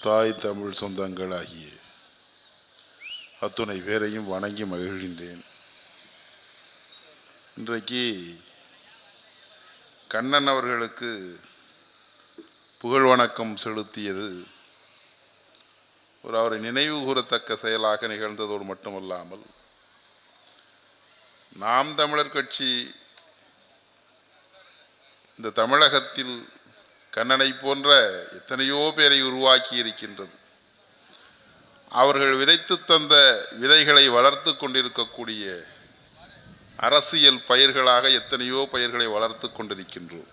தாய் தமிழ் சொந்தங்களாகிய அத்துணை பேரையும் வணங்கி மகிழ்கின்றேன். இன்றைக்கு கண்ணன் அவர்களுக்கு புகழ் வணக்கம் செலுத்தியது அவரை நினைவு கூறத்தக்க செயலாக நிகழ்ந்ததோடு மட்டுமல்லாமல், நாம் தமிழர் கட்சி இந்த தமிழகத்தில் கண்ணனை போன்ற எத்தனையோ பேரை உருவாக்கி இருக்கின்றது. அவர்கள் விதைத்து தந்த விதைகளை வளர்த்து கொண்டிருக்கக்கூடிய அரசியல் பயிர்களாக எத்தனையோ பயிர்களை வளர்த்து கொண்டிருக்கின்றோம்.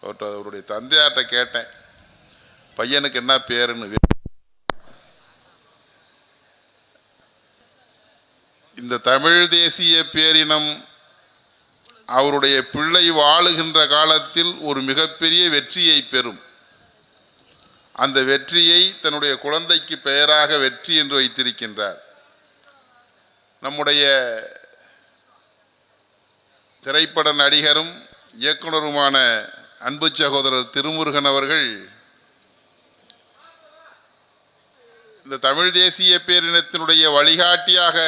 அவருடைய தந்தையார்ட்ட கேட்டேன், பையனுக்கு என்ன பேருன்னு. இந்த தமிழ் தேசிய பேரினம் அவருடைய பிள்ளை வாழுகின்ற காலத்தில் ஒரு மிகப்பெரிய வெற்றியை பெறும். அந்த வெற்றியை தன்னுடைய குழந்தைக்கு பெயராக வெற்றி என்று வைத்திருக்கின்றார். நம்முடைய திரைப்பட நடிகரும் இயக்குனருமான அன்பு சகோதரர் திருமுருகன் அவர்கள் இந்த தமிழ் தேசிய பேரினத்தினுடைய வழிகாட்டியாக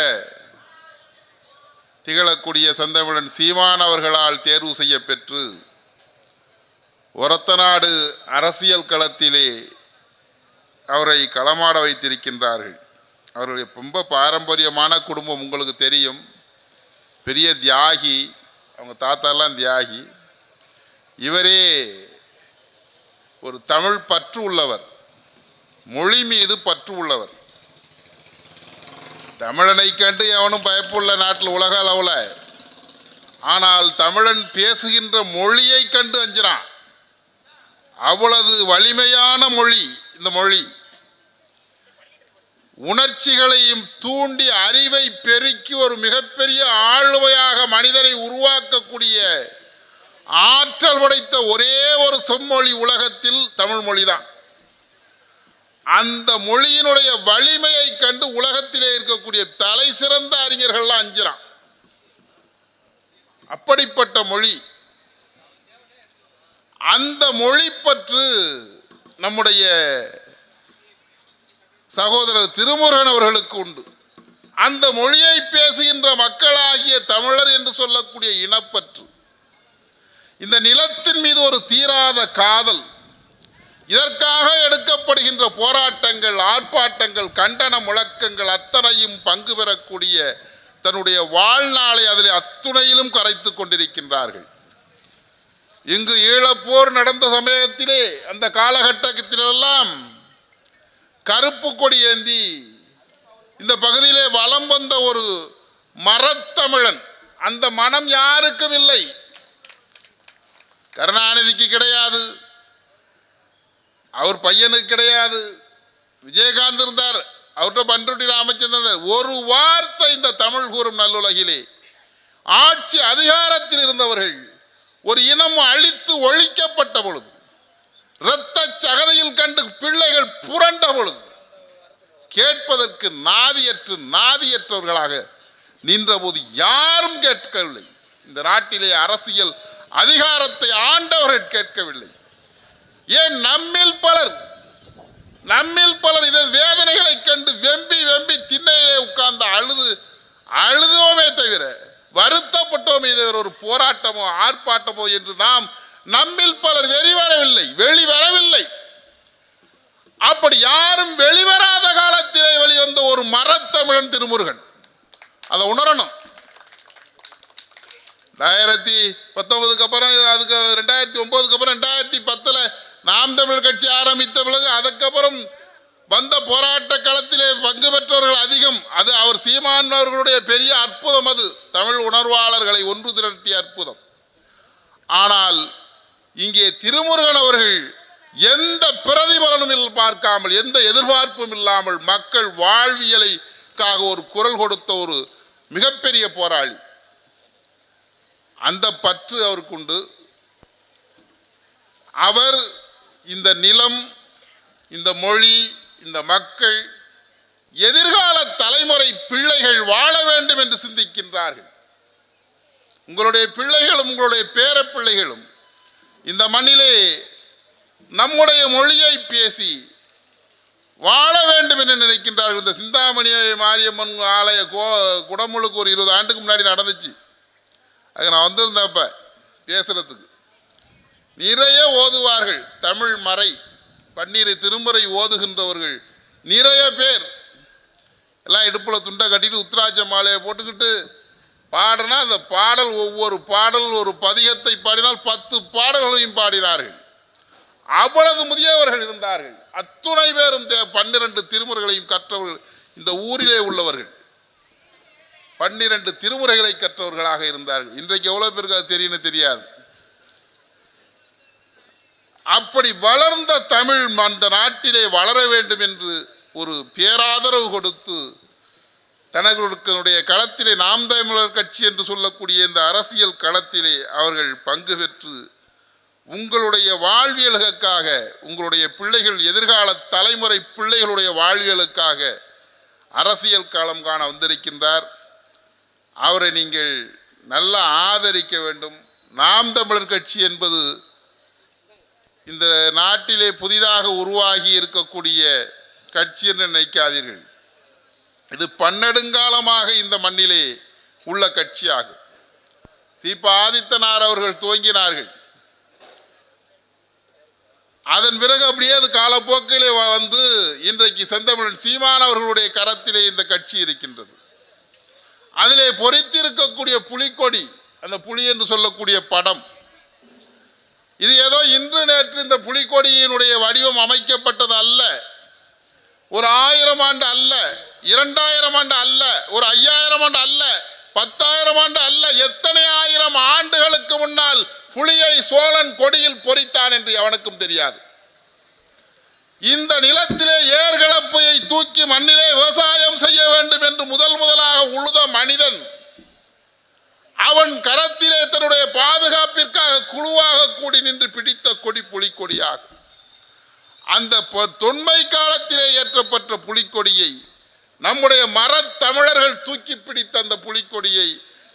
திகழக்கூடிய செந்தமிழன் சீமான் அவர்களால் தேர்வு செய்ய பெற்று ஒரத்தநாடு அரசியல் களத்திலே அவரை களமாட வைத்திருக்கின்றார்கள். அவருடைய ரொம்ப பாரம்பரியமான குடும்பம் உங்களுக்கு தெரியும். பெரிய தியாகி, அவங்க தாத்தாலாம் தியாகி. இவரே ஒரு தமிழ் பற்று உள்ளவர், மொழி மீது பற்று உள்ளவர். தமிழனை கண்டு எவனும் பயப்புள்ள நாட்டில் உலக அளவில். ஆனால் தமிழன் பேசுகின்ற மொழியை கண்டு அஞ்சினான். அவ்வளவு வலிமையான மொழி இந்த மொழி. உணர்ச்சிகளையும் தூண்டி அறிவை பெருக்கி ஒரு மிகப்பெரிய ஆளுமையாக மனிதரை உருவாக்கக்கூடிய ஆற்றல் படைத்த ஒரே ஒரு செம்மொழி உலகத்தில் தமிழ் மொழிதான். அந்த மொழியினுடைய வலிமையை கண்டு உலகத்திலே இருக்கக்கூடிய தலை சிறந்த அறிஞர்கள்லாம் அஞ்சுறான். அப்படிப்பட்ட மொழி. அந்த மொழி பற்று நம்முடைய சகோதரர் திருமுருகன் அவர்களுக்கு உண்டு. அந்த மொழியை பேசுகின்ற மக்களாகிய தமிழர் என்று சொல்லக்கூடிய இனப்பற்று, இந்த நிலத்தின் மீது ஒரு தீராத காதல், இதற்காக எடுக்கப்படுகின்ற போராட்டங்கள், ஆர்ப்பாட்டங்கள், கண்டன முழக்கங்கள் அத்தனையும் பங்கு பெறக்கூடிய தன்னுடைய வாழ்நாளை அதில் அத்துணையிலும் கரைத்து கொண்டிருக்கின்றார்கள். இங்கு ஈழப்போர் நடந்த சமயத்திலே அந்த காலகட்டத்திலெல்லாம் கருப்பு கொடி ஏந்தி இந்த பகுதியிலே வலம் வந்த ஒரு மரத்தமிழன். அந்த மனம் யாருக்கும் இல்லை. கருணாநிதிக்கு கிடையாது, அவர் பையனுக்கு கிடையாது. விஜயகாந்த் இருந்தார், அவர்கிட்ட பண்ருட்டி ராமச்சந்திரன். ஒரு வார்த்தை இந்த தமிழ் கூறும் நல்லுலகிலே ஆட்சி அதிகாரத்தில் இருந்தவர்கள் ஒரு இனம் அழித்து ஒழிக்கப்பட்ட பொழுது, இரத்த சகதையில் கண்டு பிள்ளைகள் புரண்ட பொழுது கேட்பதற்கு நாதியற்றவர்களாக நின்றபோது யாரும் கேட்கவில்லை. இந்த நாட்டிலே அரசியல் அதிகாரத்தை ஆண்டவர்கள் கேட்கவில்லை. ஏன் நம்மில் பலர் இதை வேதனைகளை கண்டு வெம்பி திண்ணையிலே உட்கார்ந்து அழுதோமே தவிர வருத்தப்பட்டோமே தவிர ஒரு போராட்டமோ ஆர்ப்பாட்டமோ என்று நம்மில் பலர் வெளிவரவில்லை. அப்படி யாரும் வெளிவராத காலத்திலே வெளிவந்த ஒரு மரத்தமிழன் திருமுருகன். அதை உணரணும். 2019 அப்புறம், அதுக்கு 2009 அப்புறம் 2010 நாம் தமிழ் கட்சி ஆரம்பித்த பிறகு அதுக்கப்புறம் வந்த போராட்ட களத்திலே பங்கு பெற்றவர்கள் அதிகம். அது அவர் சீமான் அவர்களுடைய பெரிய அற்புதம். அது தமிழ் உணர்வாளர்களை ஒன்று திரட்டிய அற்புதம். ஆனால் இங்கே திருமுருகன் அவர்கள் எந்த பிரதிபலனும் பார்க்காமல், எந்த எதிர்பார்ப்பும் இல்லாமல் மக்கள் வாழ்வியலுக்காக ஒரு குரல் கொடுத்த ஒரு மிகப்பெரிய போராளி. அந்த பற்று அவருக்கு உண்டு. அவர் இந்த நிலம், இந்த மொழி, இந்த மக்கள், எதிர்கால தலைமுறை பிள்ளைகள் வாழ வேண்டும் என்று சிந்திக்கின்றார்கள். உங்களுடைய பிள்ளைகளும் உங்களுடைய பேர பிள்ளைகளும் இந்த மண்ணிலே நம்முடைய மொழியை பேசி வாழ வேண்டும் என்று நினைக்கின்றார்கள். இந்த சிந்தாமணி மாரியம்மன் ஆலய குடமுழுக்கு ஒரு 20 ஆண்டுக்கு முன்னாடி நடந்துச்சு. அது நான் வந்திருந்தப்ப பேசுறதுக்கு நிறைய ஓதுவார்கள். தமிழ் மறை 12 திருமுறை ஓதுகின்றவர்கள் நிறைய பேர் எல்லாம் இடுப்புல துண்டை கட்டிட்டு உத்திராட்ச மாலையை போட்டுக்கிட்டு பாடுனா அந்த பாடல் ஒவ்வொரு பாடல் ஒரு பதிகத்தை பாடினால் 10 பாடல்களையும் பாடினார்கள். அவ்வளவு முதியவர்கள் இருந்தார்கள். அத்துணை பேரும் 12 திருமுறைகளையும் கற்றவர்கள். இந்த ஊரிலே உள்ளவர்கள் 12 திருமுறைகளை கற்றவர்களாக இருந்தார்கள். இன்றைக்கு எவ்வளவு பேருக்கு அது தெரியும் தெரியாது. அப்படி வளர்ந்த தமிழ் அந்த நாட்டிலே வளர வேண்டும் என்று ஒரு பேராதரவு கொடுத்து தனங்களுடைய களத்திலே நாம் தமிழர் கட்சி என்று சொல்லக்கூடிய இந்த அரசியல் களத்திலே அவர்கள் பங்கு பெற்று உங்களுடைய வாழ்வியலுக்காக, உங்களுடைய பிள்ளைகள் எதிர்கால தலைமுறை பிள்ளைகளுடைய வாழ்வியலுக்காக அரசியல் களம் காண வந்திருக்கின்றார். அவரை நீங்கள் நல்லா ஆதரிக்க வேண்டும். நாம் தமிழர் கட்சி என்பது இந்த நாட்டிலே புதிதாக உருவாகி இருக்கக்கூடிய கட்சி என்று நினைக்காதீர்கள். இது பன்னெடுங்காலமாக இந்த மண்ணிலே உள்ள கட்சியாகும். சீப ஆதித்தனார் அவர்கள் துவங்கினார்கள். அதன் பிறகு அப்படியே அது காலப்போக்கிலே வந்து இன்றைக்கு செந்தமிழன் சீமான் அவர்களுடைய கரத்திலே இந்த கட்சி இருக்கின்றது. அதிலே பொறித்திருக்கக்கூடிய புலிக்கொடி, அந்த புலி என்று சொல்லக்கூடிய படம், இது ஏதோ இன்று நேற்று இந்த புலிக்கொடியினுடைய வடிவம் அமைக்கப்பட்டது அல்ல. ஒரு 1000 ஆண்டு அல்ல, 2000 ஆண்டு அல்ல, ஒரு 5000 ஆண்டு அல்ல, 10,000 ஆண்டு அல்ல, எத்தனை ஆயிரம் ஆண்டுகளுக்கு முன்னால் புலியை சோழன் கொடியில் பொறித்தான் என்று எவனுக்கும் தெரியாது. இந்த நிலத்திலே ஏர்கலப்பையை தூக்கி மண்ணிலே விவசாயம் செய்ய வேண்டும் என்று முதலாக உழுத மனிதன் அவன் கரத்திலே தன்னுடைய பாதுகாப்பிற்காக குழுவாக கூடி நின்று பிடித்த கொடி புலிக்கொடியாகும். அந்த தொன்மை காலத்திலே ஏற்றப்பட்ட புலிக்கொடியை நம்முடைய மரத்தமிழர்கள் தூக்கி பிடித்த அந்த புலிக்கொடியை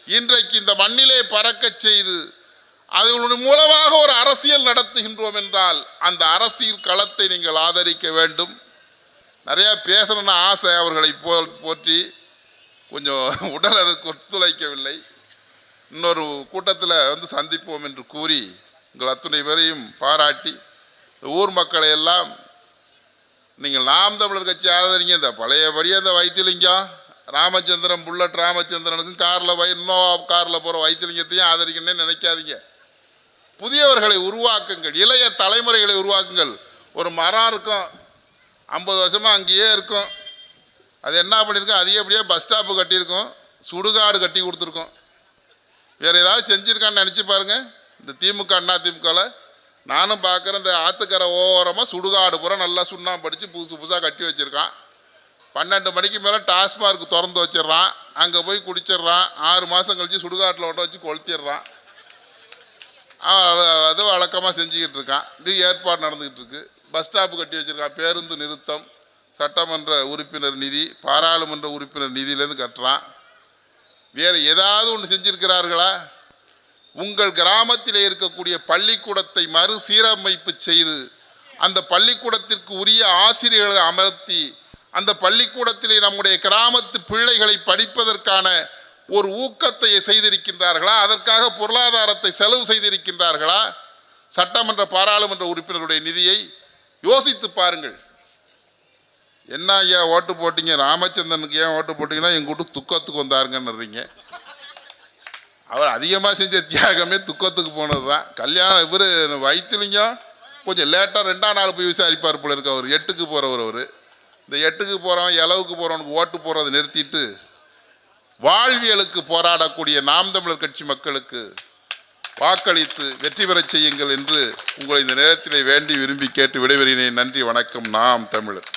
இன்றைக்கு இந்த மண்ணிலே பறக்க செய்து அதன் மூலமாக ஒரு அரசியல் நடத்துகின்றோம் என்றால் அந்த அரசியல் களத்தை நீங்கள் ஆதரிக்க வேண்டும். நிறையா பேசணும்னு ஆசை, அவர்களை போற்றி கொஞ்சம் உடல் அதற்கு ஒத்துழைக்கவில்லை. இன்னொரு கூட்டத்தில் வந்து சந்திப்போம் என்று கூறி உங்கள் அத்துணை பேரையும் பாராட்டி ஊர் மக்களை எல்லாம் நீங்கள் நாம் தமிழர் கட்சி ஆதரிங்க. இந்த பழையபடி அந்த வைத்திலிங்கம் ராமச்சந்திரன் புல்லட் ராமச்சந்திரனுக்கும் இன்னோவா காரில் போகிற வைத்திலிங்கத்தையும் ஆதரிக்கணும்னு நினைக்காதீங்க. புதியவர்களை உருவாக்குங்கள், இளைய தலைமுறைகளை உருவாக்குங்கள். ஒரு மரம் இருக்கும், 50 வருஷமாக அங்கேயே இருக்கும். அது என்ன பண்ணியிருக்கோம், அதிகப்படியே பஸ் ஸ்டாப்பு கட்டியிருக்கோம், சுடுகாடு கட்டி கொடுத்துருக்கோம். வேறு ஏதாவது செஞ்சுருக்கான்னு நினச்சி பாருங்கள். இந்த திமுக அண்ணா திமுகவில் நானும் பார்க்குறேன். இந்த ஆற்றுக்கரை ஓரமாக சுடுகாடு பூரா நல்லா சுண்ணாம்பு படித்து புதுசாக கட்டி வச்சுருக்கான். 12 மணிக்கு மேலே டாஸ்மார்க் திறந்து வச்சிடுறான், அங்கே போய் குடிச்சிட்றான். 6 மாதம் கழித்து சுடுகாட்டில் ஒட்ட வச்சு கொளுத்திடுறான். அது வழக்கமாக செஞ்சுக்கிட்டு இருக்கான். இது ஏற்பாடு நடந்துக்கிட்டு இருக்கு. பஸ் ஸ்டாப்பு கட்டி வச்சுருக்கான், பேருந்து நிறுத்தம், சட்டமன்ற உறுப்பினர் நிதி, பாராளுமன்ற உறுப்பினர் நிதியிலேருந்து கட்டுறான். வேறு ஏதாவது ஒன்று செஞ்சிருக்கிறார்களா? உங்கள் கிராமத்திலே இருக்கக்கூடிய பள்ளிக்கூடத்தை மறுசீரமைப்பு செய்து அந்த பள்ளிக்கூடத்திற்கு உரிய ஆசிரியர்களை அமர்த்தி அந்த பள்ளிக்கூடத்திலே நம்முடைய கிராமத்து பிள்ளைகளை படிப்பதற்கான ஒரு ஊக்கத்தை செய்திருக்கின்றார்களா? அதற்காக பொருளாதாரத்தை செலவு செய்திருக்கின்றார்களா? சட்டமன்ற பாராளுமன்ற உறுப்பினருடைய நிதியை யோசித்து பாருங்கள். என்ன ஐயா ஓட்டு போட்டீங்க, ராமச்சந்திரனுக்கு ஏன் ஓட்டு போட்டிங்கன்னா எங்கள் வீட்டு துக்கத்துக்கு வந்தாருங்கன்னுறீங்க. அவர் அதிகமாக செஞ்ச தியாகமே துக்கத்துக்கு போனது தான். கல்யாணம் இவர் வைத்திலிங்கம் கொஞ்சம் லேட்டாக 2ஆம் நாள் போய் விசாரிப்பார் போல இருக்கு. அவர் 8க்கு போகிறவர். அவர் இந்த 8க்கு போகிறவன் இளவுக்கு போகிறவனுக்கு ஓட்டு போகிறதை நிறுத்திட்டு வாழ்வியலுக்கு போராடக்கூடிய நாம் தமிழர் கட்சி மக்களுக்கு வாக்களித்து வெற்றி பெறச் செய்யுங்கள் என்று உங்களை இந்த நேரத்திலே வேண்டி விரும்பி கேட்டு விடைபெறுகிறேன். நன்றி, வணக்கம். நாம் தமிழர்.